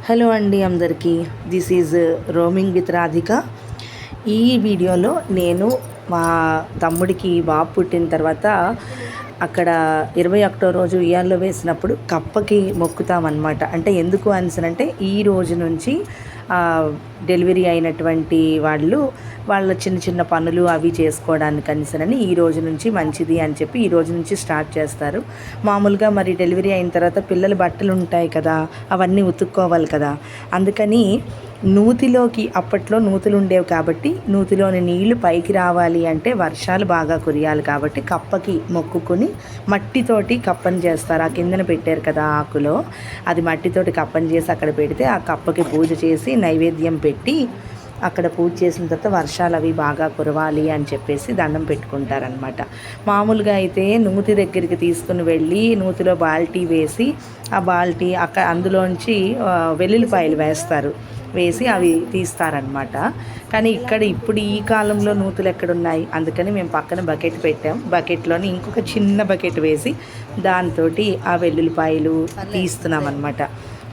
Hello అండి అందరికీ. This is roaming with Radhika. ఈ వీడియోలో నేను మా తమ్ముడికి బాబు పుట్టిన తర్వాత అక్కడ 21వ రోజు ఉయ్యాల్లో వేసినప్పుడు కప్పకి మొక్కుతామన్నమాట. అంటే ఎందుకు అనిసనంటే ఈ రోజు నుంచి డెలివరీ అయినటువంటి వాళ్ళ చిన్న చిన్న పనులు అవి చేసుకోవడానికి అనిసనని ఈ రోజు నుంచి మంచిది అని చెప్పి ఈ రోజు నుంచి స్టార్ట్ చేస్తారు. మామూలుగా మరి డెలివరీ అయిన తర్వాత పిల్లల బట్టలు ఉంటాయి కదా, అవన్నీ ఉతుక్కోవాలి కదా, అందుకని నూతిలోకి అప్పట్లో నూతులు ఉండేవి కాబట్టి నూతిలోని నీళ్లు పైకి రావాలి అంటే వర్షాలు బాగా కురియాలి కాబట్టి కప్పకి మొక్కుకొని మట్టితోటి కప్పని చేస్తారు. ఆ కిందన పెట్టారు కదా ఆకులో, అది మట్టితోటి కప్పని చేసి అక్కడ పెడితే ఆ కప్పకి పూజ చేసి నైవేద్యం పెట్టి అక్కడ పూజ చేసిన తర్వాత వర్షాలు అవి బాగా కురవాలి అని చెప్పేసి దండం పెట్టుకుంటారనమాట. మామూలుగా అయితే నూతి దగ్గరికి తీసుకుని వెళ్ళి నూతిలో బాల్టీ వేసి ఆ బాల్టీ అందులోంచి వెల్లుల్లిపాయలు వేసి అవి తీస్తారనమాట. కానీ ఇప్పుడు ఈ కాలంలో నూతులు ఎక్కడున్నాయి, అందుకని మేము పక్కన బకెట్ పెట్టాం. బకెట్లోని ఇంకొక చిన్న బకెట్ వేసి దాంతో ఆ వెల్లుల్లిపాయలు తీస్తున్నాం అనమాట.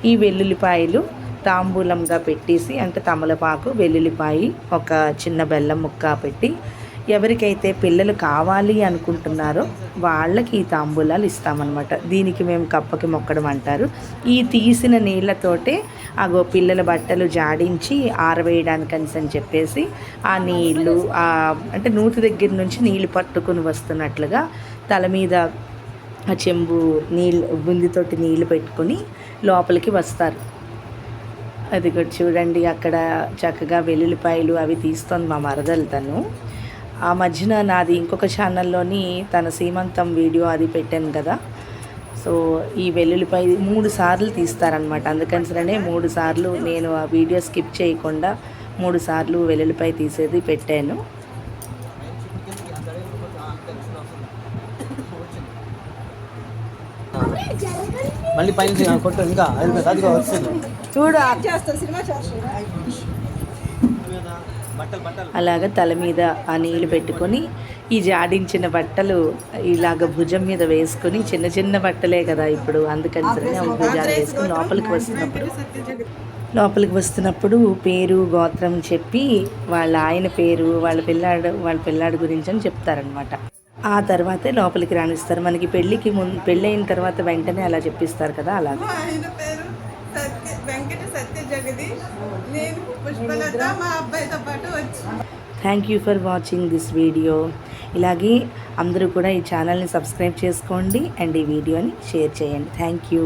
ఈ వెల్లుల్లిపాయలు తాంబూలంగా పెట్టేసి, అంటే తమలపాకు, వెల్లుల్లిపాయి, ఒక చిన్న బెల్లం ముక్క పెట్టి ఎవరికైతే పిల్లలు కావాలి అనుకుంటున్నారో వాళ్ళకి ఈ తాంబూలాలు ఇస్తామన్నమాట. దీనికి మేము కప్పకి మొక్కడం అంటారు. ఈ తీసిన నీళ్ళతోటే పిల్లల బట్టలు జాడించి ఆరవేయడానికి అని చెప్పేసి ఆ నీళ్ళు అంటే నూతి దగ్గర నుంచి నీళ్ళు పట్టుకుని వస్తున్నట్లుగా తల మీద ఆ చెంబు బుందితోటి నీళ్ళు పెట్టుకొని లోపలికి వస్తారు. అది కూడా చూడండి, అక్కడ చక్కగా వెల్లుల్లిపాయలు అవి తీస్తుంది మా మరదలు తను. ఆ మధ్యన నాది ఇంకొక ఛానల్లోని తన సీమంతం వీడియో అది పెట్టాను కదా. సో ఈ వెల్లుల్లిపాయ 3 సార్లు తీస్తారనమాట. అందుకని సరే 3 సార్లు నేను ఆ వీడియో స్కిప్ చేయకుండా 3 సార్లు వెల్లుల్లిపాయ తీసేది పెట్టాను. మళ్ళీ పైన కొట్టు, ఇంకా చూడు అలాగ తల మీద ఆ నీళ్ళు పెట్టుకొని ఈ జాడించిన బట్టలు ఇలాగ భుజం మీద వేసుకొని, చిన్న చిన్న బట్టలే కదా ఇప్పుడు, అందుకని సరే భుజాలు వేసుకొని లోపలికి వస్తున్నప్పుడు పేరు గోత్రం చెప్పి వాళ్ళ ఆయన పేరు, వాళ్ళ పిల్లాడు గురించి అని చెప్తారనమాట. ఆ తర్వాతే లోపలికి రాణిస్తారు. మనకి పెళ్ళైన తర్వాత వెంటనే అలా చెప్పిస్తారు కదా, అలా. Thank you for watching this video. ఇలాగే అందరూ కూడా ఈ ఛానల్ని సబ్స్క్రైబ్ చేసుకోండి అండ్ ఈ వీడియోని షేర్ చేయండి. Thank you.